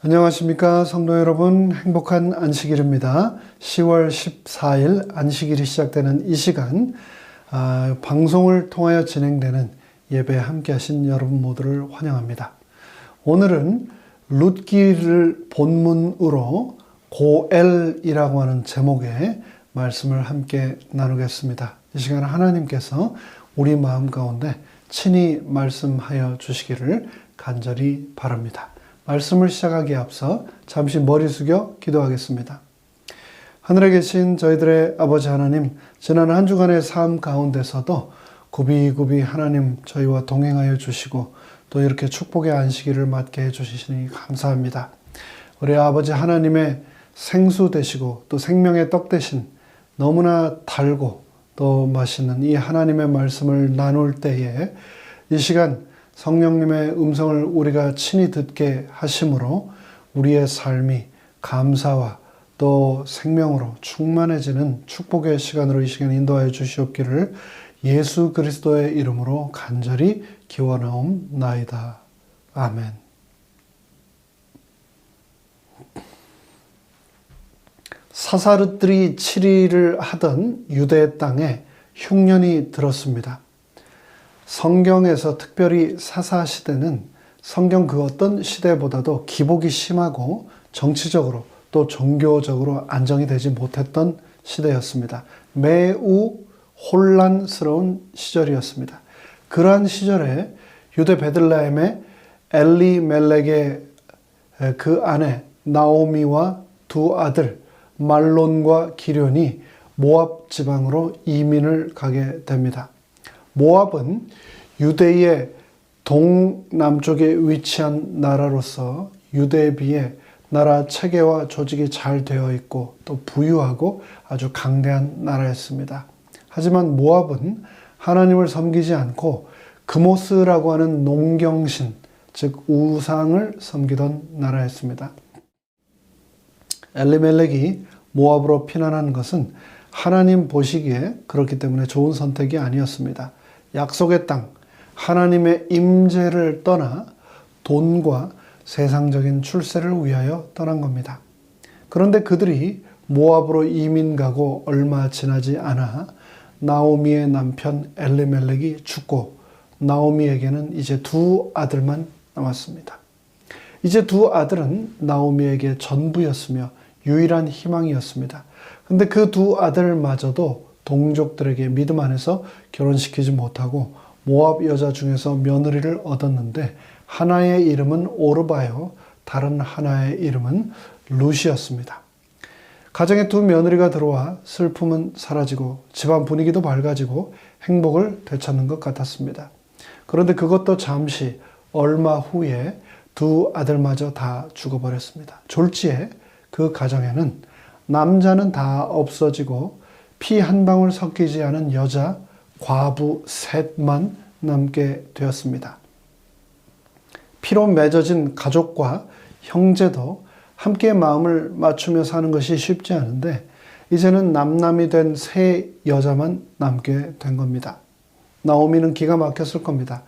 안녕하십니까 성도 여러분, 행복한 안식일입니다. 10월 14일 안식일이 시작되는 이 시간, 방송을 통하여 진행되는 예배에 함께 하신 여러분 모두를 환영합니다. 오늘은 룻기를 본문으로 고엘이라고 하는 제목의 말씀을 함께 나누겠습니다. 이 시간 하나님께서 우리 마음 가운데 친히 말씀하여 주시기를 간절히 바랍니다. 말씀을 시작하기에 앞서 잠시 머리 숙여 기도하겠습니다. 하늘에 계신 저희들의 아버지 하나님, 지난 한 주간의 삶 가운데서도 굽이굽이 하나님 저희와 동행하여 주시고 또 이렇게 축복의 안식일을 맞게 해주시니 감사합니다. 우리 아버지 하나님의 생수 되시고 또 생명의 떡 되신 너무나 달고 또 맛있는 이 하나님의 말씀을 나눌 때에 이 시간 성령님의 음성을 우리가 친히 듣게 하심으로 우리의 삶이 감사와 또 생명으로 충만해지는 축복의 시간으로 이 시간 인도하여 주시옵기를 예수 그리스도의 이름으로 간절히 기원하옵나이다. 아멘. 사사르들이 치리를 하던 유대 땅에 흉년이 들었습니다. 성경에서 특별히 사사시대는 성경 그 어떤 시대보다도 기복이 심하고 정치적으로 또 종교적으로 안정이 되지 못했던 시대였습니다. 매우 혼란스러운 시절이었습니다. 그러한 시절에 유대 베들레헴의 엘리멜렉의 그 아내 나오미와 두 아들 말론과 기련이 모압 지방으로 이민을 가게 됩니다. 모압은 유대의 동남쪽에 위치한 나라로서 유대에 비해 나라 체계와 조직이 잘 되어 있고 또 부유하고 아주 강대한 나라였습니다. 하지만 모압은 하나님을 섬기지 않고 그모스라고 하는 농경신, 즉 우상을 섬기던 나라였습니다. 엘리멜렉이 모압으로 피난한 것은 하나님 보시기에 그렇기 때문에 좋은 선택이 아니었습니다. 약속의 땅, 하나님의 임재를 떠나 돈과 세상적인 출세를 위하여 떠난 겁니다. 그런데 그들이 모압으로 이민 가고 얼마 지나지 않아 나오미의 남편 엘리멜렉이 죽고 나오미에게는 이제 두 아들만 남았습니다. 이제 두 아들은 나오미에게 전부였으며 유일한 희망이었습니다. 근데 그 두 아들마저도 동족들에게 믿음 안에서 결혼시키지 못하고 모압 여자 중에서 며느리를 얻었는데 하나의 이름은 오르바요, 다른 하나의 이름은 룻이었습니다. 가정에 두 며느리가 들어와 슬픔은 사라지고 집안 분위기도 밝아지고 행복을 되찾는 것 같았습니다. 그런데 그것도 잠시 얼마 후에 두 아들마저 다 죽어버렸습니다. 졸지에 그 가정에는 남자는 다 없어지고 피 한 방울 섞이지 않은 여자 과부 셋만 남게 되었습니다. 피로 맺어진 가족과 형제도 함께 마음을 맞추며 사는 것이 쉽지 않은데 이제는 남남이 된 세 여자만 남게 된 겁니다. 나오미는 기가 막혔을 겁니다.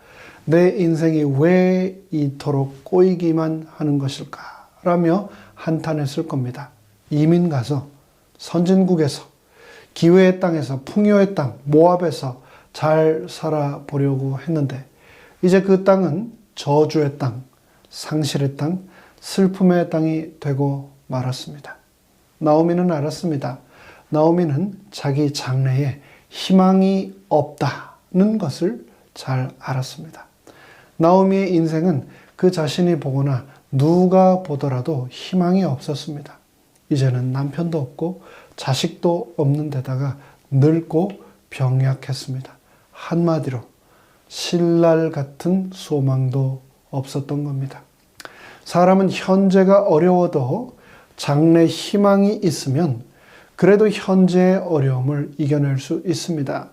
내 인생이 왜 이토록 꼬이기만 하는 것일까? 라며 한탄했을 겁니다. 이민 가서 선진국에서 기회의 땅에서 풍요의 땅 모압에서 잘 살아보려고 했는데 이제 그 땅은 저주의 땅, 상실의 땅, 슬픔의 땅이 되고 말았습니다. 나오미는 알았습니다. 나오미는 자기 장래에 희망이 없다는 것을 잘 알았습니다. 나오미의 인생은 그 자신이 보거나 누가 보더라도 희망이 없었습니다. 이제는 남편도 없고 자식도 없는 데다가 늙고 병약했습니다. 한마디로 신랄 같은 소망도 없었던 겁니다. 사람은 현재가 어려워도 장래 희망이 있으면 그래도 현재의 어려움을 이겨낼 수 있습니다.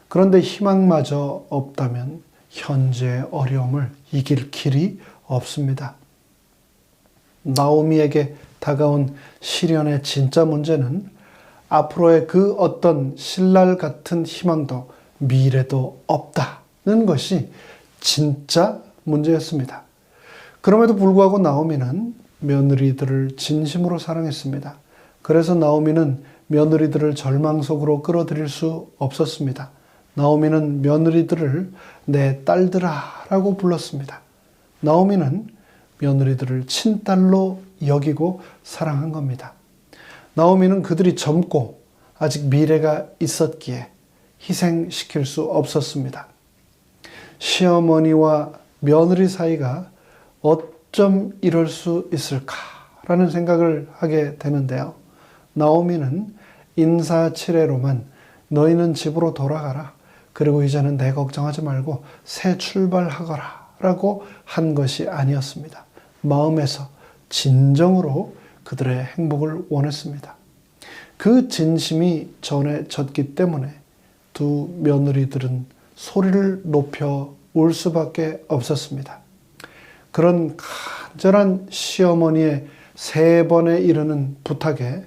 그런데 희망마저 없다면 현재의 어려움을 이길 길이 없습니다. 나오미에게 다가온 시련의 진짜 문제는 앞으로의 그 어떤 신랄 같은 희망도 미래도 없다는 것이 진짜 문제였습니다. 그럼에도 불구하고 나오미는 며느리들을 진심으로 사랑했습니다. 그래서 나오미는 며느리들을 절망 속으로 끌어들일 수 없었습니다. 나오미는 며느리들을 내 딸들아라고 불렀습니다. 나오미는 며느리들을 친딸로 여기고 사랑한 겁니다. 나오미는 그들이 젊고 아직 미래가 있었기에 희생시킬 수 없었습니다. 시어머니와 며느리 사이가 어쩜 이럴 수 있을까라는 생각을 하게 되는데요. 나오미는 인사치레로만 너희는 집으로 돌아가라. 그리고 이제는 내 걱정하지 말고 새 출발하거라 라고 한 것이 아니었습니다. 마음에서 진정으로 그들의 행복을 원했습니다. 그 진심이 전해졌기 때문에 두 며느리들은 소리를 높여 울 수밖에 없었습니다. 그런 간절한 시어머니의 3번에 이르는 부탁에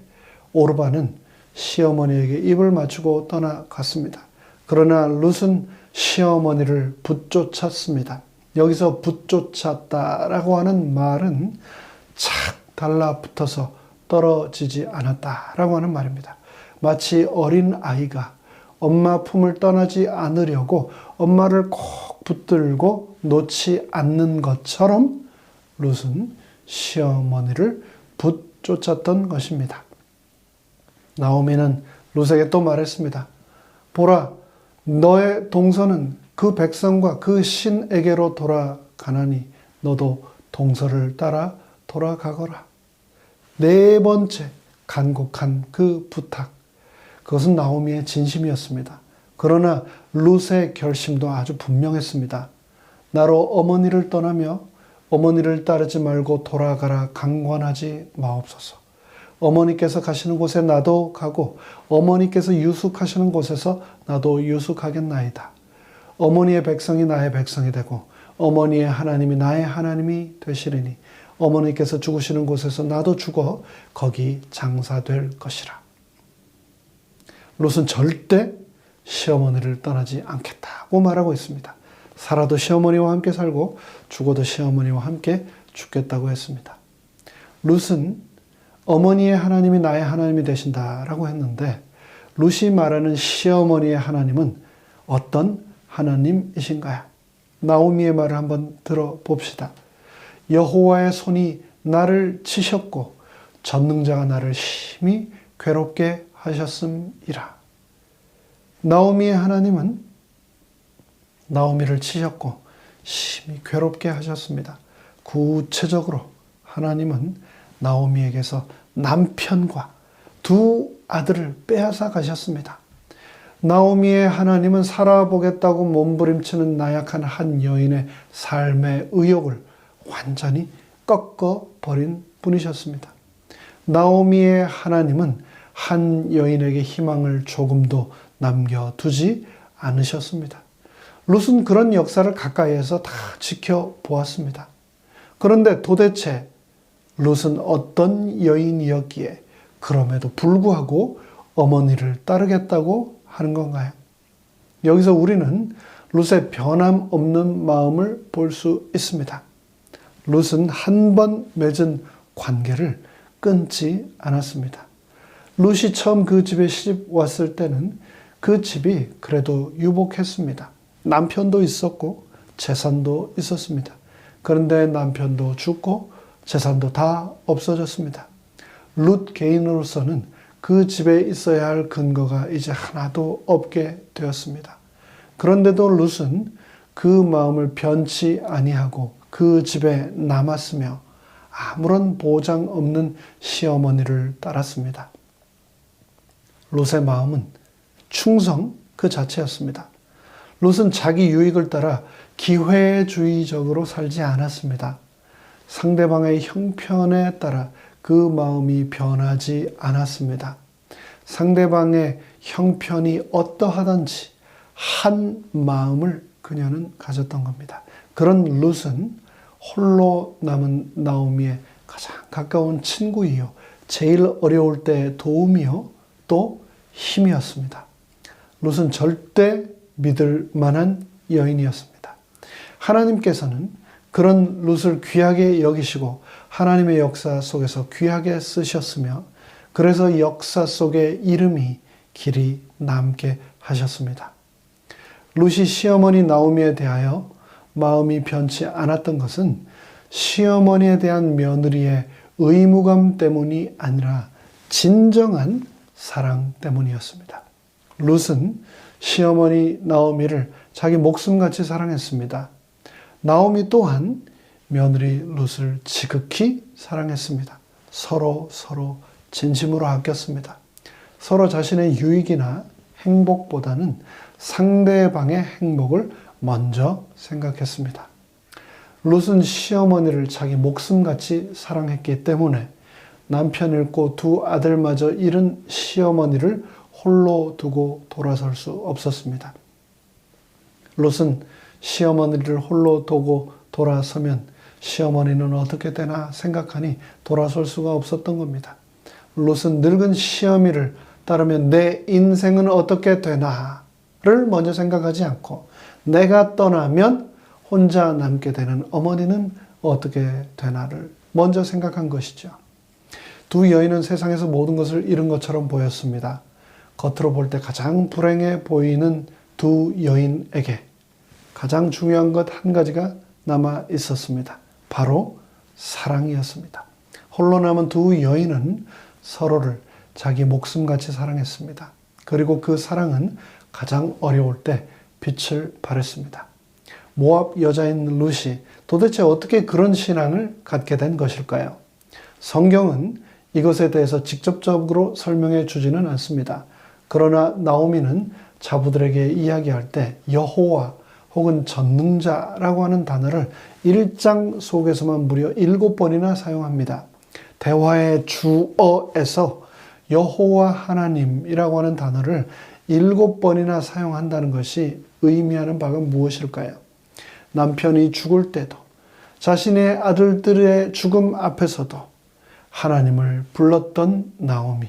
오르바는 시어머니에게 입을 맞추고 떠나갔습니다. 그러나 룻은 시어머니를 붙쫓았습니다. 여기서 붙쫓았다라고 하는 말은 착 달라붙어서 떨어지지 않았다라고 하는 말입니다. 마치 어린 아이가 엄마 품을 떠나지 않으려고 엄마를 꼭 붙들고 놓지 않는 것처럼 룻은 시어머니를 붙쫓았던 것입니다. 나오미는 룻에게 또 말했습니다. 보라, 너의 동서는 그 백성과 그 신에게로 돌아가나니 너도 동서를 따라 돌아가거라. 4번째 간곡한 그 부탁. 그것은 나오미의 진심이었습니다. 그러나 룻의 결심도 아주 분명했습니다. 나로 어머니를 떠나며 어머니를 따르지 말고 돌아가라 강권하지 마옵소서. 어머니께서 가시는 곳에 나도 가고 어머니께서 유숙하시는 곳에서 나도 유숙하겠나이다. 어머니의 백성이 나의 백성이 되고 어머니의 하나님이 나의 하나님이 되시리니 어머니께서 죽으시는 곳에서 나도 죽어 거기 장사될 것이라. 롯은 절대 시어머니를 떠나지 않겠다고 말하고 있습니다. 살아도 시어머니와 함께 살고 죽어도 시어머니와 함께 죽겠다고 했습니다. 롯은 어머니의 하나님이 나의 하나님이 되신다라고 했는데 롯이 말하는 시어머니의 하나님은 어떤 하나님이신가요? 나오미의 말을 한번 들어봅시다. 여호와의 손이 나를 치셨고 전능자가 나를 심히 괴롭게 하셨음이라. 나오미의 하나님은 나오미를 치셨고 심히 괴롭게 하셨습니다. 구체적으로 하나님은 나오미에게서 남편과 2 아들을 빼앗아 가셨습니다. 나오미의 하나님은 살아보겠다고 몸부림치는 나약한 한 여인의 삶의 의욕을 완전히 꺾어버린 분이셨습니다. 나오미의 하나님은 한 여인에게 희망을 조금도 남겨두지 않으셨습니다. 룻은 그런 역사를 가까이에서 다 지켜보았습니다. 그런데 도대체 룻은 어떤 여인이었기에 그럼에도 불구하고 어머니를 따르겠다고 하는 건가요? 여기서 우리는 룻의 변함없는 마음을 볼 수 있습니다. 룻은 한 번 맺은 관계를 끊지 않았습니다. 룻이 처음 그 집에 시집 왔을 때는 그 집이 그래도 유복했습니다. 남편도 있었고 재산도 있었습니다. 그런데 남편도 죽고 재산도 다 없어졌습니다. 룻 개인으로서는 그 집에 있어야 할 근거가 이제 하나도 없게 되었습니다. 그런데도 룻은 그 마음을 변치 아니하고 그 집에 남았으며 아무런 보장 없는 시어머니를 따랐습니다. 룻의 마음은 충성 그 자체였습니다. 룻은 자기 유익을 따라 기회주의적으로 살지 않았습니다. 상대방의 형편에 따라 그 마음이 변하지 않았습니다. 상대방의 형편이 어떠하든지 한 마음을 그녀는 가졌던 겁니다. 그런 룻은 홀로 남은 나오미의 가장 가까운 친구이요, 제일 어려울 때의 도움이요, 또 힘이었습니다. 룻은 절대 믿을 만한 여인이었습니다. 하나님께서는 그런 룻을 귀하게 여기시고 하나님의 역사 속에서 귀하게 쓰셨으며 그래서 역사 속에 이름이 길이 남게 하셨습니다. 룻이 시어머니 나오미에 대하여 마음이 변치 않았던 것은 시어머니에 대한 며느리의 의무감 때문이 아니라 진정한 사랑 때문이었습니다. 룻은 시어머니 나오미를 자기 목숨같이 사랑했습니다. 나오미 또한 며느리 룻을 지극히 사랑했습니다. 서로 진심으로 아꼈습니다. 서로 자신의 유익이나 행복보다는 상대방의 행복을 먼저 생각했습니다. 룻은 시어머니를 자기 목숨같이 사랑했기 때문에 남편 잃고 두 아들마저 잃은 시어머니를 홀로 두고 돌아설 수 없었습니다. 룻은 시어머니를 홀로 두고 돌아서면 시어머니는 어떻게 되나 생각하니 돌아설 수가 없었던 겁니다. 룻은 늙은 시어미를 따르면 내 인생은 어떻게 되나를 먼저 생각하지 않고 내가 떠나면 혼자 남게 되는 어머니는 어떻게 되나를 먼저 생각한 것이죠. 두 여인은 세상에서 모든 것을 잃은 것처럼 보였습니다. 겉으로 볼 때 가장 불행해 보이는 두 여인에게 가장 중요한 것 한 가지가 남아 있었습니다. 바로 사랑이었습니다. 홀로 남은 두 여인은 서로를 자기 목숨같이 사랑했습니다. 그리고 그 사랑은 가장 어려울 때 빛을 발했습니다. 모압 여자인 룻이 도대체 어떻게 그런 신앙을 갖게 된 것일까요? 성경은 이것에 대해서 직접적으로 설명해 주지는 않습니다. 그러나 나오미는 자부들에게 이야기할 때 여호와 혹은 전능자라고 하는 단어를 1장 속에서만 무려 7번이나 사용합니다. 대화의 주어에서 여호와 하나님이라고 하는 단어를 7번이나 사용한다는 것이 의미하는 바가 무엇일까요? 남편이 죽을 때도 자신의 아들들의 죽음 앞에서도 하나님을 불렀던 나오미.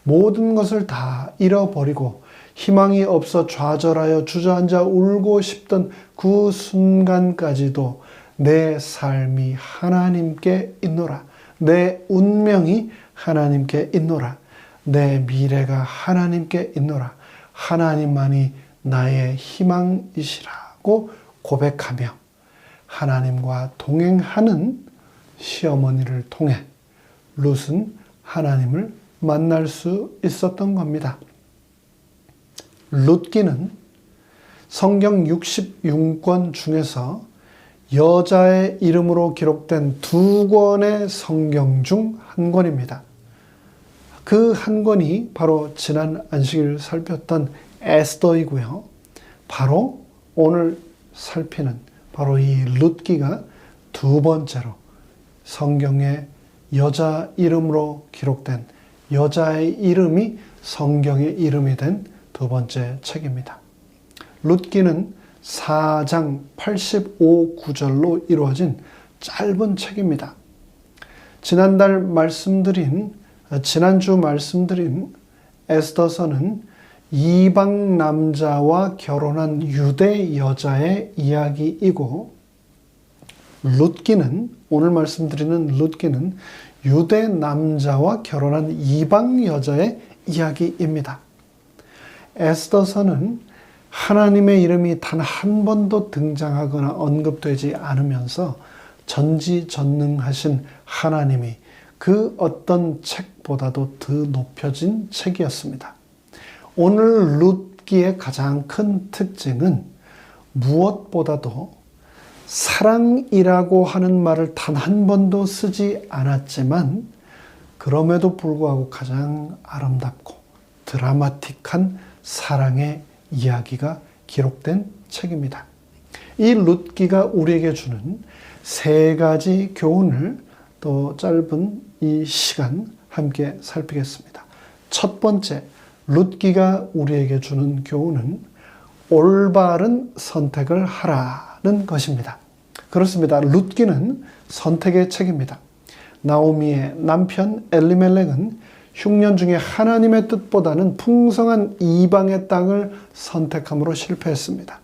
모든 것을 다 잃어버리고 희망이 없어 좌절하여 주저앉아 울고 싶던 그 순간까지도 내 삶이 하나님께 있노라. 내 운명이 하나님께 있노라. 내 미래가 하나님께 있노라. 하나님만이 나의 희망이시라고 고백하며 하나님과 동행하는 시어머니를 통해 룻은 하나님을 만날 수 있었던 겁니다. 룻기는 성경 66권 중에서 여자의 이름으로 기록된 2권의 성경 중 한 권입니다. 그 한 권이 바로 지난 안식일 살폈던 에스더이고요. 바로 오늘 살피는 바로 이 룻기가 두 번째로 성경의 여자 이름으로 기록된 여자의 이름이 성경의 이름이 된 두 번째 책입니다. 룻기는 4장 85구절로 이루어진 짧은 책입니다. 지난주 말씀드린 에스더서는 이방 남자와 결혼한 유대 여자의 이야기이고 룻기는 오늘 말씀드리는 룻기는 유대 남자와 결혼한 이방 여자의 이야기입니다. 에스더서는 하나님의 이름이 단 한 번도 등장하거나 언급되지 않으면서 전지전능하신 하나님이 그 어떤 책보다도 더 높여진 책이었습니다. 오늘 룻기의 가장 큰 특징은 무엇보다도 사랑이라고 하는 말을 단 한 번도 쓰지 않았지만 그럼에도 불구하고 가장 아름답고 드라마틱한 사랑의 이야기가 기록된 책입니다. 이 룻기가 우리에게 주는 세 가지 교훈을 또 짧은 이 시간 함께 살피겠습니다. 첫 번째, 룻기가 우리에게 주는 교훈은 올바른 선택을 하라는 것입니다. 그렇습니다. 룻기는 선택의 책입니다. 나오미의 남편 엘리멜렉은 흉년 중에 하나님의 뜻보다는 풍성한 이방의 땅을 선택함으로 실패했습니다.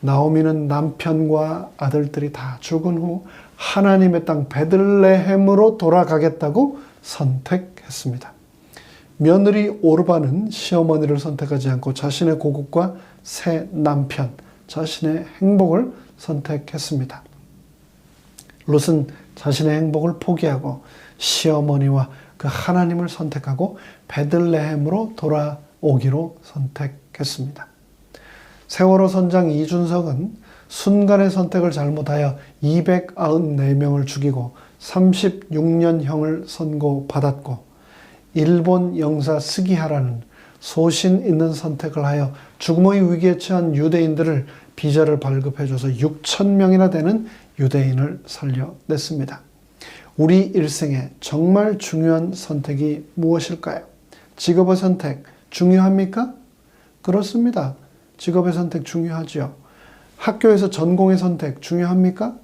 나오미는 남편과 아들들이 다 죽은 후 하나님의 땅 베들레헴으로 돌아가겠다고 선택했습니다. 며느리 오르바는 시어머니를 선택하지 않고 자신의 고국과 새 남편, 자신의 행복을 선택했습니다. 롯은 자신의 행복을 포기하고 시어머니와 그 하나님을 선택하고 베들레헴으로 돌아오기로 선택했습니다. 세월호 선장 이준석은 순간의 선택을 잘못하여 294명을 죽이고 36년형을 선고받았고, 일본 영사 스기하라는 소신 있는 선택을 하여 죽음의 위기에 처한 유대인들을 비자를 발급해줘서 6,000명이나 되는 유대인을 살려냈습니다. 우리 일생에 정말 중요한 선택이 무엇일까요? 직업의 선택 중요합니까? 그렇습니다. 직업의 선택 중요하죠. 학교에서 전공의 선택 중요합니까?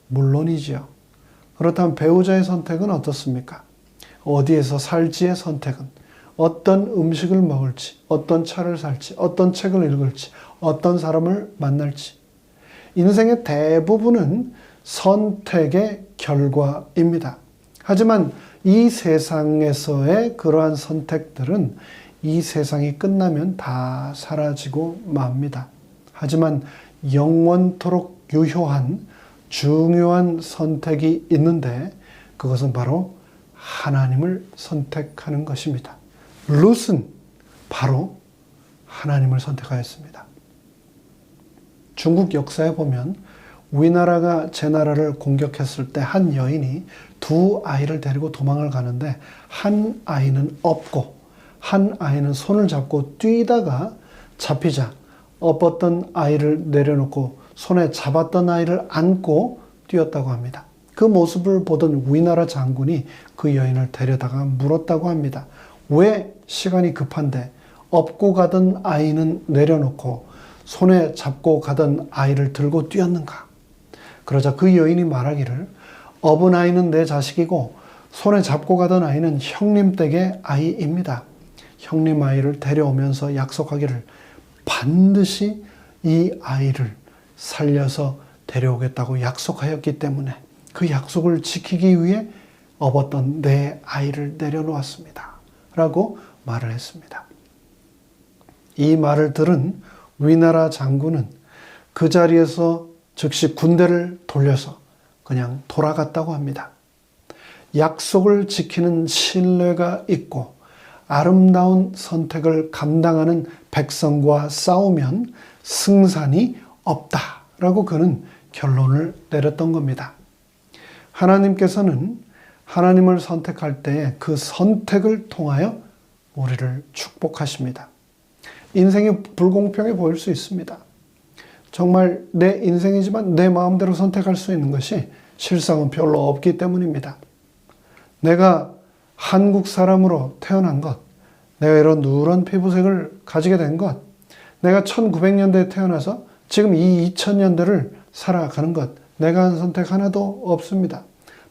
물론이지요. 그렇다면 배우자의 선택은 어떻습니까? 어디에서 살지의 선택은, 어떤 음식을 먹을지, 어떤 차를 살지, 어떤 책을 읽을지, 어떤 사람을 만날지. 인생의 대부분은 선택의 결과입니다. 하지만 이 세상에서의 그러한 선택들은 이 세상이 끝나면 다 사라지고 맙니다. 하지만 영원토록 유효한 중요한 선택이 있는데, 그것은 바로 하나님을 선택하는 것입니다. 룻은 바로 하나님을 선택하였습니다. 중국 역사에 보면 위나라가 제나라를 공격했을 때 한 여인이 두 아이를 데리고 도망을 가는데, 한 아이는 업고 한 아이는 손을 잡고 뛰다가 잡히자 업었던 아이를 내려놓고 손에 잡았던 아이를 안고 뛰었다고 합니다. 그 모습을 보던 위나라 장군이 그 여인을 데려다가 물었다고 합니다. 왜 시간이 급한데 업고 가던 아이는 내려놓고 손에 잡고 가던 아이를 들고 뛰었는가? 그러자 그 여인이 말하기를, 업은 아이는 내 자식이고 손에 잡고 가던 아이는 형님 댁의 아이입니다. 형님 아이를 데려오면서 약속하기를 반드시 이 아이를 살려서 데려오겠다고 약속하였기 때문에 그 약속을 지키기 위해 업었던 내 아이를 내려놓았습니다. 라고 말을 했습니다. 이 말을 들은 위나라 장군은 그 자리에서 즉시 군대를 돌려서 그냥 돌아갔다고 합니다. 약속을 지키는 신뢰가 있고 아름다운 선택을 감당하는 백성과 싸우면 승산이 없다라고 그는 결론을 내렸던 겁니다. 하나님께서는 하나님을 선택할 때 그 선택을 통하여 우리를 축복하십니다. 인생이 불공평해 보일 수 있습니다. 정말 내 인생이지만 내 마음대로 선택할 수 있는 것이 실상은 별로 없기 때문입니다. 내가 한국 사람으로 태어난 것, 내가 이런 누런 피부색을 가지게 된 것, 내가 1900년대에 태어나서 지금 이 2000년대를 살아가는 것, 내가 한 선택 하나도 없습니다.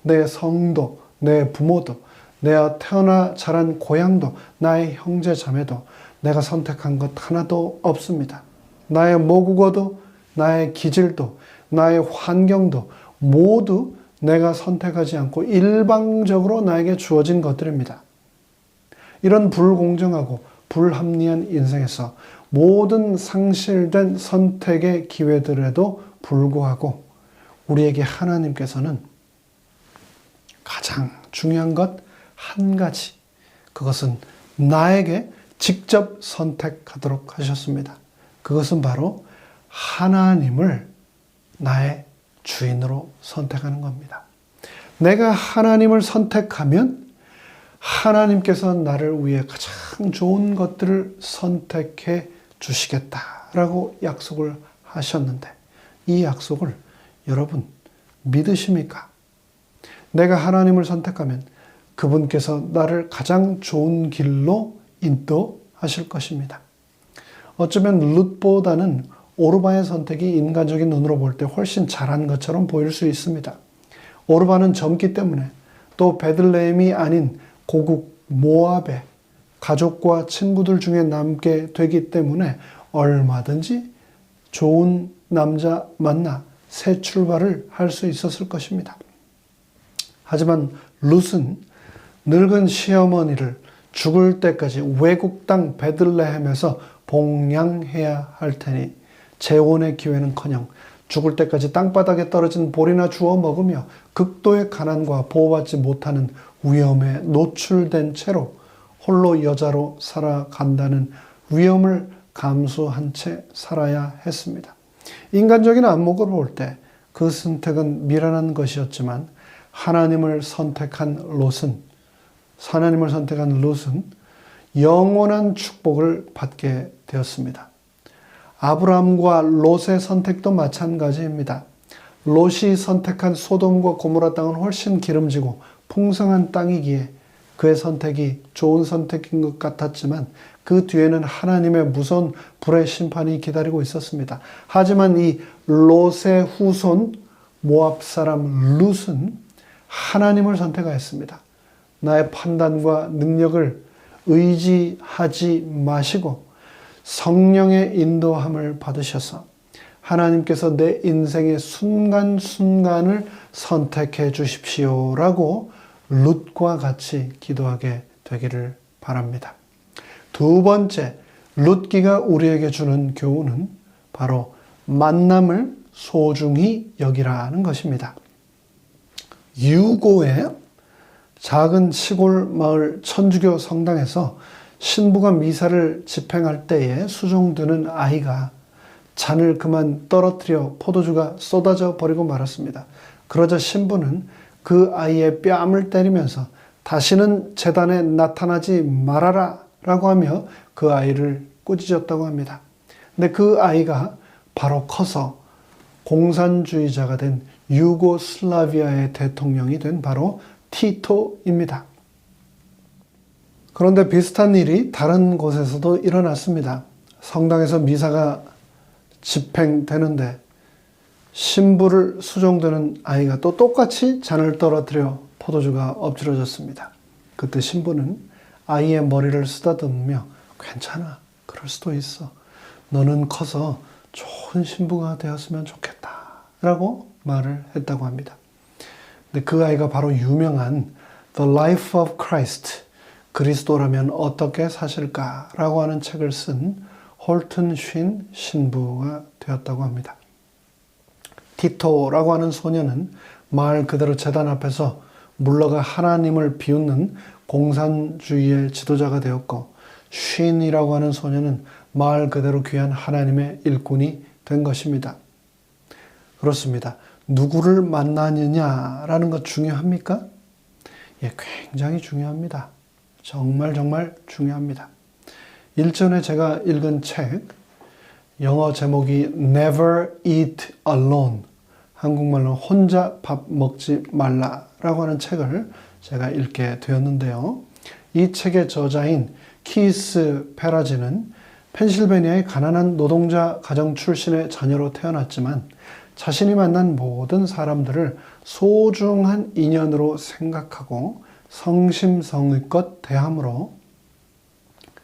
내 성도, 내 부모도, 내가 태어나 자란 고향도, 나의 형제 자매도 내가 선택한 것 하나도 없습니다. 나의 모국어도, 나의 기질도, 나의 환경도 모두 내가 선택하지 않고 일방적으로 나에게 주어진 것들입니다. 이런 불공정하고 불합리한 인생에서 모든 상실된 선택의 기회들에도 불구하고 우리에게 하나님께서는 가장 중요한 것 한 가지, 그것은 나에게 직접 선택하도록 하셨습니다. 그것은 바로 하나님을 나의 주인으로 선택하는 겁니다. 내가 하나님을 선택하면 하나님께서 나를 위해 가장 좋은 것들을 선택해 주시겠다라고 약속을 하셨는데, 이 약속을 여러분 믿으십니까? 내가 하나님을 선택하면 그분께서 나를 가장 좋은 길로 인도하실 것입니다. 어쩌면 룻보다는 오르바의 선택이 인간적인 눈으로 볼 때 훨씬 잘한 것처럼 보일 수 있습니다. 오르바는 젊기 때문에, 또 베들레헴이 아닌 고국 모압의 가족과 친구들 중에 남게 되기 때문에 얼마든지 좋은 남자 만나 새 출발을 할 수 있었을 것입니다. 하지만 룻은 늙은 시어머니를 죽을 때까지 외국 땅 베들레헴에서 봉양해야 할 테니 재혼의 기회는커녕 죽을 때까지 땅바닥에 떨어진 볼이나 주워 먹으며 극도의 가난과 보호받지 못하는 위험에 노출된 채로 홀로 여자로 살아간다는 위험을 감수한 채 살아야 했습니다. 인간적인 안목으로 볼 때 그 선택은 미련한 것이었지만 하나님을 선택한 롯은 영원한 축복을 받게 되었습니다. 아브라함과 롯의 선택도 마찬가지입니다. 롯이 선택한 소돔과 고모라 땅은 훨씬 기름지고 풍성한 땅이기에 그의 선택이 좋은 선택인 것 같았지만 그 뒤에는 하나님의 무서운 불의 심판이 기다리고 있었습니다. 하지만 이 롯의 후손 모압 사람 룻은 하나님을 선택하였습니다. 나의 판단과 능력을 의지하지 마시고 성령의 인도함을 받으셔서 하나님께서 내 인생의 순간순간을 선택해 주십시오라고 룻과 같이 기도하게 되기를 바랍니다. 두 번째, 룻기가 우리에게 주는 교훈은 바로 만남을 소중히 여기라는 것입니다. 유고의 작은 시골 마을 천주교 성당에서 신부가 미사를 집행할 때에 수종드는 아이가 잔을 그만 떨어뜨려 포도주가 쏟아져 버리고 말았습니다. 그러자 신부는 그 아이의 뺨을 때리면서 다시는 제단에 나타나지 말아라 라고 하며 그 아이를 꾸짖었다고 합니다. 근데 그 아이가 바로 커서 공산주의자가 된 유고슬라비아의 대통령이 된 바로 티토입니다. 그런데 비슷한 일이 다른 곳에서도 일어났습니다. 성당에서 미사가 집행되는데 신부를 수종드는 아이가 또 똑같이 잔을 떨어뜨려 포도주가 엎질러졌습니다. 그때 신부는 아이의 머리를 쓰다듬으며 괜찮아, 그럴 수도 있어. 너는 커서 좋은 신부가 되었으면 좋겠다 라고 말을 했다고 합니다. 근데 그 아이가 바로 유명한 The Life of Christ, 그리스도라면 어떻게 사실까 라고 하는 책을 쓴 홀튼 쉰 신부가 되었다고 합니다. 티토라고 하는 소녀는 말 그대로 제단 앞에서 물러가 하나님을 비웃는 공산주의의 지도자가 되었고, 쉰이라고 하는 소녀는 말 그대로 귀한 하나님의 일꾼이 된 것입니다. 그렇습니다. 누구를 만나느냐라는 것 중요합니까? 예, 굉장히 중요합니다. 정말 중요합니다. 일전에 제가 읽은 책, 영어 제목이 Never Eat Alone, 한국말로 혼자 밥 먹지 말라라고 하는 책을 제가 읽게 되었는데요. 이 책의 저자인 키스 페라지는 펜실베니아의 가난한 노동자 가정 출신의 자녀로 태어났지만 자신이 만난 모든 사람들을 소중한 인연으로 생각하고 성심성의껏 대함으로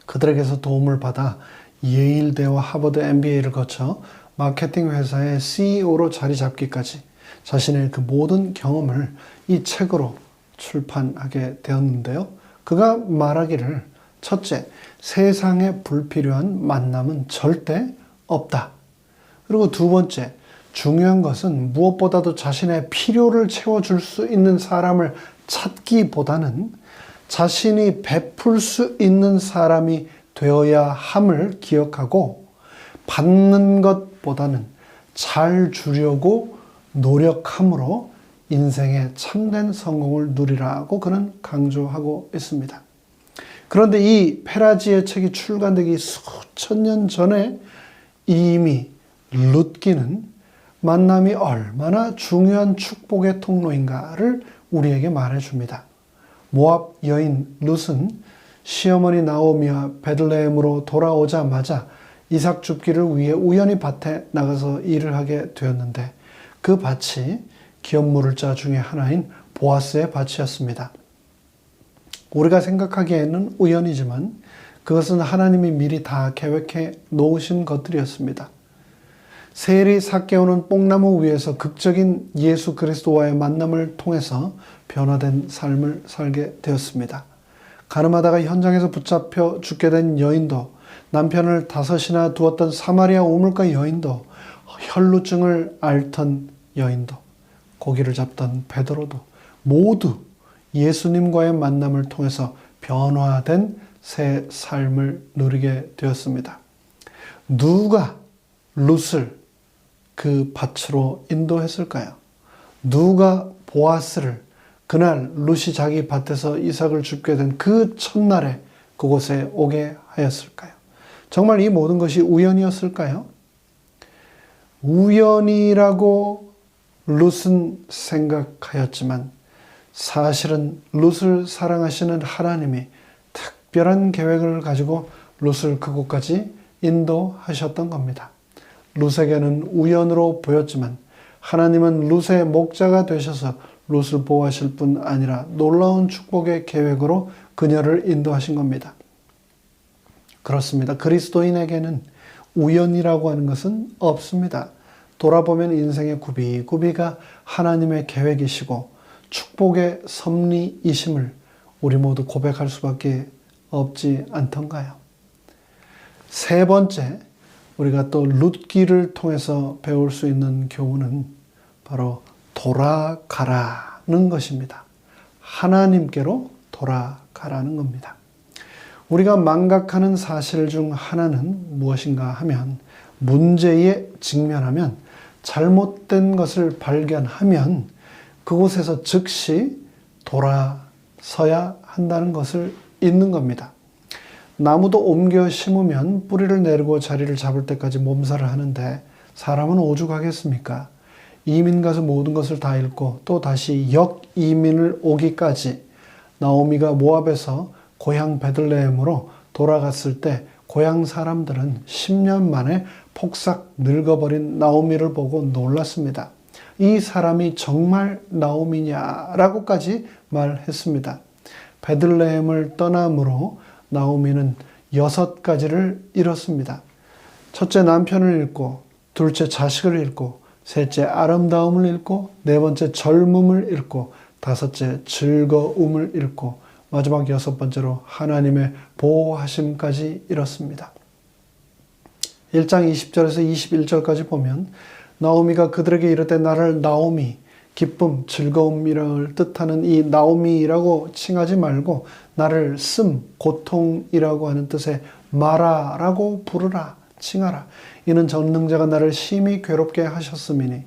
그들에게서 도움을 받아 예일대와 하버드 MBA를 거쳐 마케팅 회사의 CEO로 자리 잡기까지 자신의 그 모든 경험을 이 책으로 출판하게 되었는데요. 그가 말하기를, 첫째, 세상에 불필요한 만남은 절대 없다. 그리고 두 번째, 중요한 것은 무엇보다도 자신의 필요를 채워줄 수 있는 사람을 찾기보다는 자신이 베풀 수 있는 사람이 되어야 함을 기억하고 받는 것보다는 잘 주려고 노력함으로 인생의 참된 성공을 누리라고 그는 강조하고 있습니다. 그런데 이 페라지의 책이 출간되기 수천 년 전에 이미 룻기는 만남이 얼마나 중요한 축복의 통로인가를 우리에게 말해줍니다. 모압 여인 룻은 시어머니 나오미와 베들레헴으로 돌아오자마자 이삭 줍기를 위해 우연히 밭에 나가서 일을 하게 되었는데 그 밭이 기업 물을 자 중에 하나인 보아스의 밭이었습니다. 우리가 생각하기에는 우연이지만 그것은 하나님이 미리 다 계획해 놓으신 것들이었습니다. 세리 삭개오는 뽕나무 위에서 극적인 예수 그리스도와의 만남을 통해서 변화된 삶을 살게 되었습니다. 가늠하다가 현장에서 붙잡혀 죽게 된 여인도, 남편을 5이나 두었던 사마리아 우물가 여인도, 혈루증을 앓던 여인도, 고기를 잡던 베드로도 모두 예수님과의 만남을 통해서 변화된 새 삶을 누리게 되었습니다. 누가 룻을 그 밭으로 인도했을까요? 누가 보아스를 그날 룻이 자기 밭에서 이삭을 줍게 된 그 첫날에 그곳에 오게 하였을까요? 정말 이 모든 것이 우연이었을까요? 우연이라고 룻은 생각하였지만 사실은 룻을 사랑하시는 하나님이 특별한 계획을 가지고 룻을 그곳까지 인도하셨던 겁니다. 룻에게는 우연으로 보였지만 하나님은 룻의 목자가 되셔서 룻을 보호하실 뿐 아니라 놀라운 축복의 계획으로 그녀를 인도하신 겁니다. 그렇습니다. 그리스도인에게는 우연이라고 하는 것은 없습니다. 돌아보면 인생의 구비구비가 하나님의 계획이시고 축복의 섭리이심을 우리 모두 고백할 수밖에 없지 않던가요? 세 번째, 우리가 또 룻기를 통해서 배울 수 있는 교훈은 바로 돌아가라는 것입니다. 하나님께로 돌아가라는 겁니다. 우리가 망각하는 사실 중 하나는 무엇인가 하면 문제에 직면하면 잘못된 것을 발견하면 그곳에서 즉시 돌아서야 한다는 것을 잊는 겁니다. 나무도 옮겨 심으면 뿌리를 내리고 자리를 잡을 때까지 몸살을 하는데 사람은 오죽하겠습니까? 이민 가서 모든 것을 다 잃고 또 다시 역이민을 오기까지 나오미가 모압에서 고향 베들레헴으로 돌아갔을 때 고향 사람들은 10년 만에 폭삭 늙어버린 나오미를 보고 놀랐습니다. 이 사람이 정말 나오미냐라고까지 말했습니다. 베들레헴을 떠남으로 나오미는 6가지를 잃었습니다. 첫째 남편을 잃고, 둘째 자식을 잃고, 셋째 아름다움을 잃고, 네 번째 젊음을 잃고, 다섯째 즐거움을 잃고, 마지막 6번째로 하나님의 보호하심까지 잃었습니다. 1장 20절에서 21절까지 보면 나오미가 그들에게 이르되 나를 나오미, 기쁨, 즐거움이를 뜻하는 이 나오미라고 칭하지 말고 나를 고통이라고 하는 뜻의 마라라고 부르라, 칭하라. 이는 전능자가 나를 심히 괴롭게 하셨음이니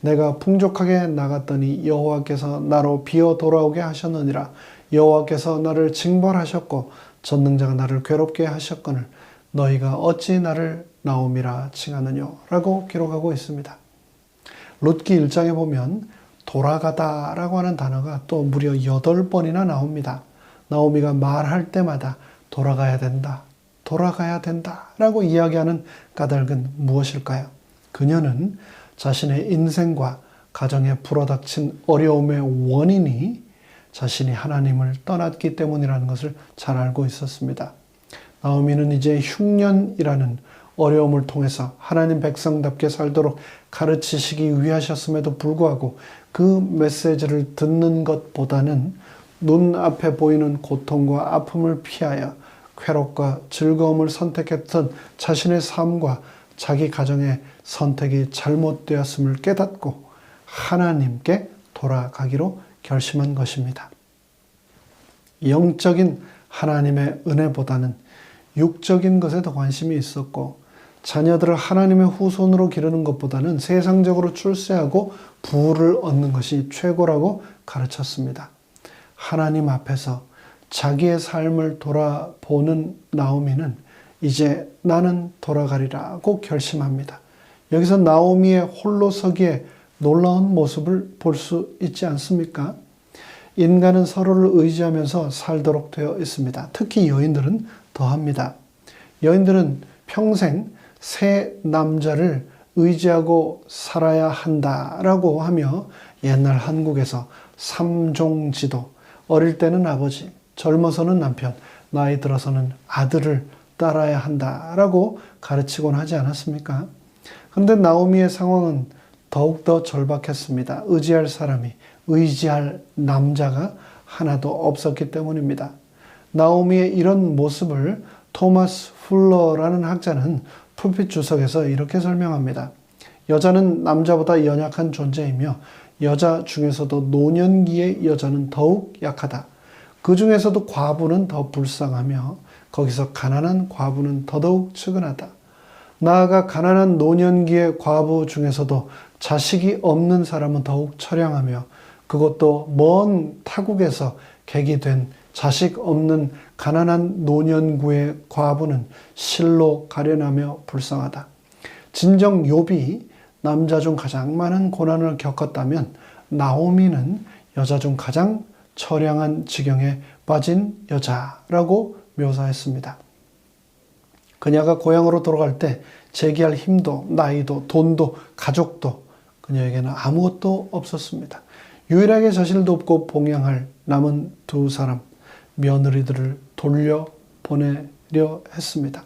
내가 풍족하게 나갔더니 여호와께서 나로 비어 돌아오게 하셨느니라. 여호와께서 나를 징벌하셨고 전능자가 나를 괴롭게 하셨거늘 너희가 어찌 나를 나오미라 칭하느냐 라고 기록하고 있습니다. 룻기 1장에 보면 돌아가다라고 하는 단어가 또 무려 8번이나 나옵니다. 나오미가 말할 때마다 돌아가야 된다, 돌아가야 된다 라고 이야기하는 까닭은 무엇일까요? 그녀는 자신의 인생과 가정에 불어닥친 어려움의 원인이 자신이 하나님을 떠났기 때문이라는 것을 잘 알고 있었습니다. 나오미는 이제 흉년이라는 어려움을 통해서 하나님 백성답게 살도록 가르치시기 위하셨음에도 불구하고 그 메시지를 듣는 것보다는 눈앞에 보이는 고통과 아픔을 피하여 쾌락과 즐거움을 선택했던 자신의 삶과 자기 가정의 선택이 잘못되었음을 깨닫고 하나님께 돌아가기로 결심한 것입니다. 영적인 하나님의 은혜보다는 육적인 것에 더 관심이 있었고 자녀들을 하나님의 후손으로 기르는 것보다는 세상적으로 출세하고 부를 얻는 것이 최고라고 가르쳤습니다. 하나님 앞에서 자기의 삶을 돌아보는 나오미는 이제 나는 돌아가리라고 결심합니다. 여기서 나오미의 홀로 서기에 놀라운 모습을 볼 수 있지 않습니까? 인간은 서로를 의지하면서 살도록 되어 있습니다. 특히 여인들은 더합니다. 여인들은 평생 새 남자를 의지하고 살아야 한다라고 하며 옛날 한국에서 삼종지도, 어릴 때는 아버지, 젊어서는 남편, 나이 들어서는 아들을 따라야 한다라고 가르치곤 하지 않았습니까? 그런데 나오미의 상황은 더욱더 절박했습니다. 의지할 사람이, 의지할 남자가 하나도 없었기 때문입니다. 나오미의 이런 모습을 토마스 풀러라는 학자는 풀빛 주석에서 이렇게 설명합니다. 여자는 남자보다 연약한 존재이며 여자 중에서도 노년기의 여자는 더욱 약하다. 그 중에서도 과부는 더 불쌍하며 거기서 가난한 과부는 더더욱 측은하다. 나아가 가난한 노년기의 과부 중에서도 자식이 없는 사람은 더욱 처량하며 그것도 먼 타국에서 객이된 자식 없는 가난한 노년구의 과부는 실로 가련하며 불쌍하다. 진정 욥이 남자 중 가장 많은 고난을 겪었다면 나오미는 여자 중 가장 처량한 지경에 빠진 여자라고 묘사했습니다. 그녀가 고향으로 돌아갈 때 재기할 힘도 나이도 돈도 가족도 그녀에게는 아무것도 없었습니다. 유일하게 자신을 돕고 봉양할 남은 두 사람 며느리들을 돌려보내려 했습니다.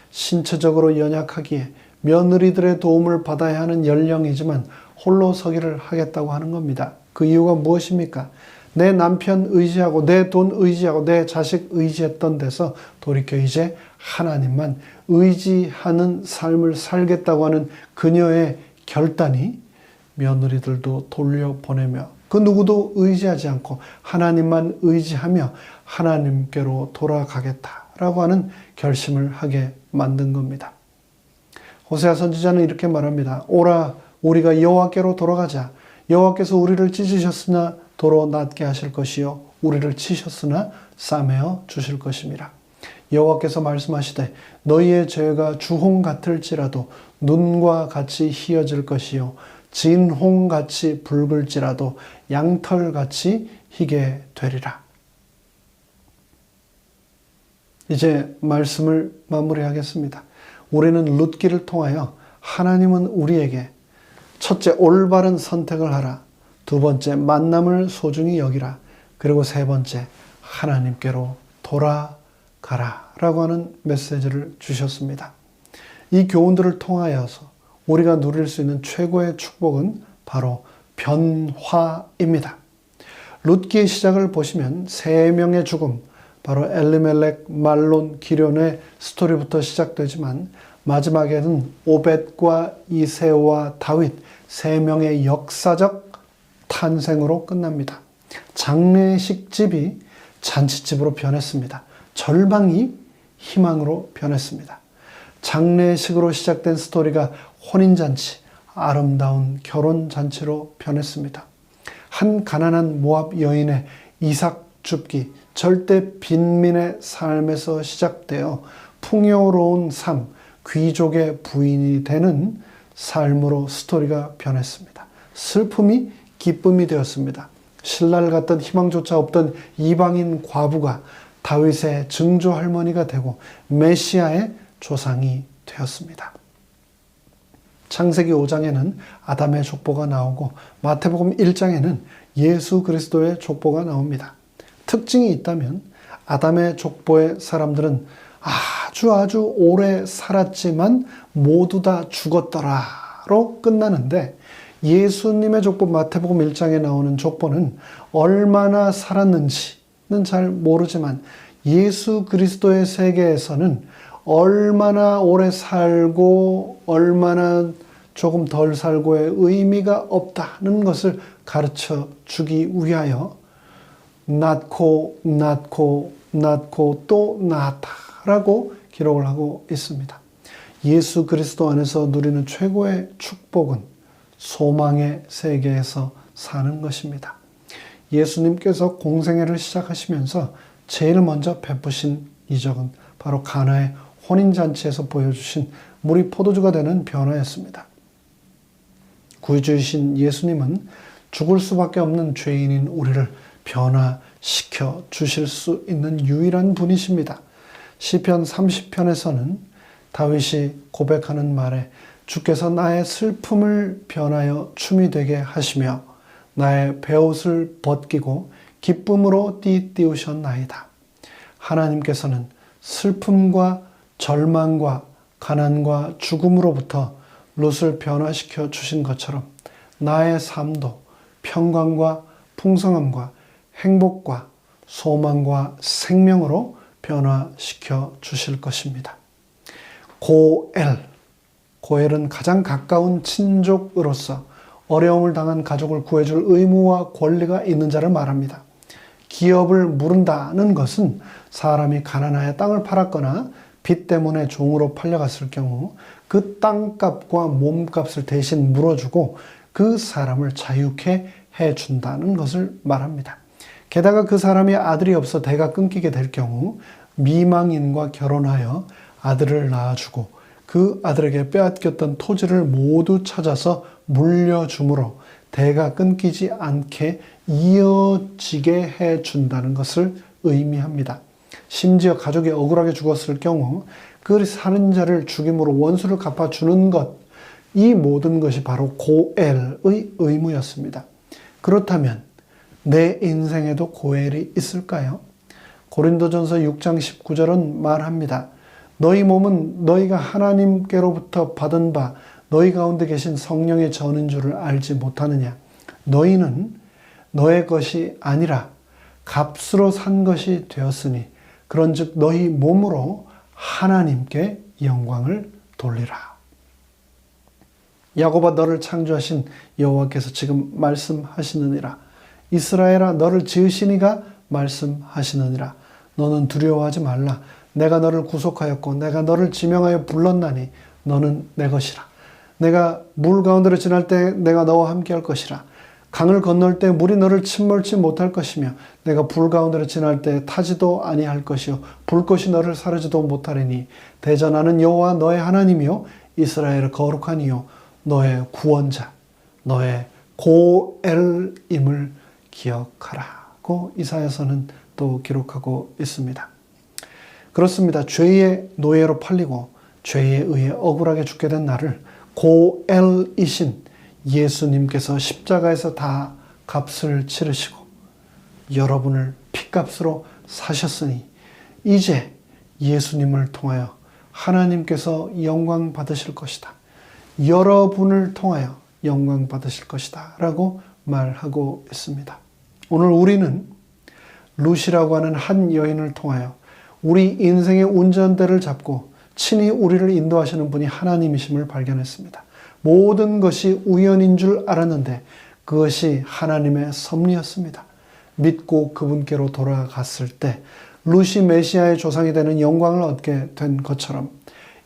신체적으로 연약하기에 며느리들의 도움을 받아야 하는 연령이지만 홀로 서기를 하겠다고 하는 겁니다. 그 이유가 무엇입니까? 내 남편 의지하고 내 돈 의지하고 내 자식 의지했던 데서 돌이켜 이제 하나님만 의지하는 삶을 살겠다고 하는 그녀의 결단이 며느리들도 돌려보내며 그 누구도 의지하지 않고 하나님만 의지하며 하나님께로 돌아가겠다라고 하는 결심을 하게 만든 겁니다. 호세아 선지자는 이렇게 말합니다. 오라 우리가 여호와께로 돌아가자. 여호와께서 우리를 찢으셨으나 도로 낫게 하실 것이요 우리를 치셨으나 싸매어 주실 것임이라. 여호와께서 말씀하시되 너희의 죄가 주홍 같을지라도 눈과 같이 희어질 것이요 진홍같이 붉을지라도 양털같이 희게 되리라. 이제 말씀을 마무리하겠습니다. 우리는 룻기를 통하여 하나님은 우리에게 첫째 올바른 선택을 하라. 두 번째 만남을 소중히 여기라. 그리고 세 번째 하나님께로 돌아가라 라고 하는 메시지를 주셨습니다. 이 교훈들을 통하여서 우리가 누릴 수 있는 최고의 축복은 바로 변화입니다. 룻기의 시작을 보시면 세 명의 죽음, 바로 엘리멜렉, 말론, 기련의 스토리부터 시작되지만 마지막에는 오벳과 이새와 다윗 세 명의 역사적 탄생으로 끝납니다. 장례식 집이 잔치집으로 변했습니다. 절망이 희망으로 변했습니다. 장례식으로 시작된 스토리가 혼인잔치, 아름다운 결혼잔치로 변했습니다. 한 가난한 모압 여인의 이삭 줍기, 절대 빈민의 삶에서 시작되어 풍요로운 삶, 귀족의 부인이 되는 삶으로 스토리가 변했습니다. 슬픔이 기쁨이 되었습니다. 신라를 갔던 희망조차 없던 이방인 과부가 다윗의 증조 할머니가 되고 메시아의 조상이 되었습니다. 창세기 5장에는 아담의 족보가 나오고 마태복음 1장에는 예수 그리스도의 족보가 나옵니다. 특징이 있다면 아담의 족보의 사람들은 아주 오래 살았지만 모두 다 죽었더라로 끝나는데 예수님의 족보 마태복음 1장에 나오는 족보는 얼마나 살았는지는 잘 모르지만 예수 그리스도의 세계에서는 얼마나 오래 살고 얼마나 조금 덜 살고의 의미가 없다는 것을 가르쳐 주기 위하여 낳고 또 낳았다라고 기록을 하고 있습니다. 예수 그리스도 안에서 누리는 최고의 축복은 소망의 세계에서 사는 것입니다. 예수님께서 공생애를 시작하시면서 제일 먼저 베푸신 이적은 바로 가나의 혼인잔치에서 보여주신 물이 포도주가 되는 변화였습니다. 구주이신 예수님은 죽을 수밖에 없는 죄인인 우리를 변화시켜 주실 수 있는 유일한 분이십니다. 시편 30편에서는 다윗이 고백하는 말에 주께서 나의 슬픔을 변하여 춤이 되게 하시며 나의 베옷을 벗기고 기쁨으로 띠띠우셨나이다. 하나님께서는 슬픔과 절망과 가난과 죽음으로부터 롯을 변화시켜 주신 것처럼 나의 삶도 평강과 풍성함과 행복과 소망과 생명으로 변화시켜 주실 것입니다. 고엘은 가장 가까운 친족으로서 어려움을 당한 가족을 구해줄 의무와 권리가 있는 자를 말합니다. 기업을 물은다는 것은 사람이 가난하여 땅을 팔았거나 빚 때문에 종으로 팔려갔을 경우 그 땅값과 몸값을 대신 물어주고 그 사람을 자유케 해준다는 것을 말합니다. 게다가 그 사람이 아들이 없어 대가 끊기게 될 경우 미망인과 결혼하여 아들을 낳아주고 그 아들에게 빼앗겼던 토지를 모두 찾아서 물려주므로 대가 끊기지 않게 이어지게 해준다는 것을 의미합니다. 심지어 가족이 억울하게 죽었을 경우 그 살인자를 죽임으로 원수를 갚아주는 것, 이 모든 것이 바로 고엘의 의무였습니다. 그렇다면 내 인생에도 고엘이 있을까요? 고린도전서 6장 19절은 말합니다. 너희 몸은 너희가 하나님께로부터 받은 바 너희 가운데 계신 성령의 전인 줄을 알지 못하느냐? 너희는 너의 것이 아니라 값으로 산 것이 되었으니 그런즉 너희 몸으로 하나님께 영광을 돌리라. 야곱아 너를 창조하신 여호와께서 지금 말씀하시느니라. 이스라엘아 너를 지으신 이가 말씀하시느니라. 너는 두려워하지 말라. 내가 너를 구속하였고 내가 너를 지명하여 불렀나니 너는 내 것이라. 내가 물 가운데로 지날 때 내가 너와 함께 할 것이라. 강을 건널 때 물이 너를 침몰치 못할 것이며 내가 불 가운데로 지날 때 타지도 아니할 것이요 불꽃이 너를 사르지도 못하리니 대전하는 여호와 너의 하나님이요 이스라엘의 거룩한 이요 너의 구원자 너의 고엘임을 기억하라고 이사야서는 또 기록하고 있습니다. 그렇습니다. 죄의 노예로 팔리고 죄에 의해 억울하게 죽게 된 나를 고엘이신 예수님께서 십자가에서 다 값을 치르시고 여러분을 핏값으로 사셨으니 이제 예수님을 통하여 하나님께서 영광 받으실 것이다. 여러분을 통하여 영광 받으실 것이다 라고 말하고 있습니다. 오늘 우리는 룻이라고 하는 한 여인을 통하여 우리 인생의 운전대를 잡고 친히 우리를 인도하시는 분이 하나님이심을 발견했습니다. 모든 것이 우연인 줄 알았는데 그것이 하나님의 섭리였습니다. 믿고 그분께로 돌아갔을 때 룻이 메시아의 조상이 되는 영광을 얻게 된 것처럼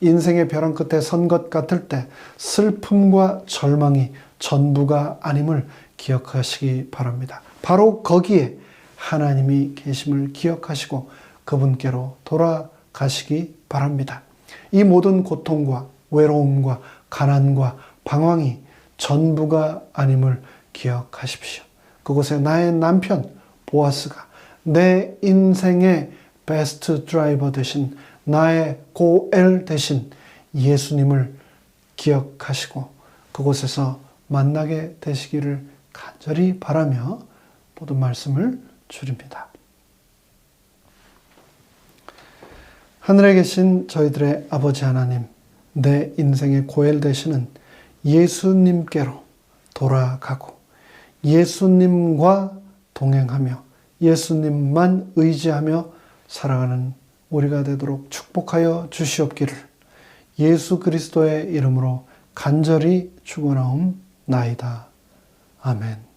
인생의 벼랑 끝에 선 것 같을 때 슬픔과 절망이 전부가 아님을 기억하시기 바랍니다. 바로 거기에 하나님이 계심을 기억하시고 그분께로 돌아가시기 바랍니다. 이 모든 고통과 외로움과 가난과 방황이 전부가 아님을 기억하십시오. 그곳에 나의 남편 보아스가 내 인생의 베스트 드라이버 대신 나의 고엘 대신 예수님을 기억하시고 그곳에서 만나게 되시기를 간절히 바라며 모든 말씀을 드립니다. 하늘에 계신 저희들의 아버지 하나님, 내 인생의 고엘 되시는 예수님께로 돌아가고 예수님과 동행하며 예수님만 의지하며 살아가는 우리가 되도록 축복하여 주시옵기를 예수 그리스도의 이름으로 간절히 축원하옵나이다. 아멘.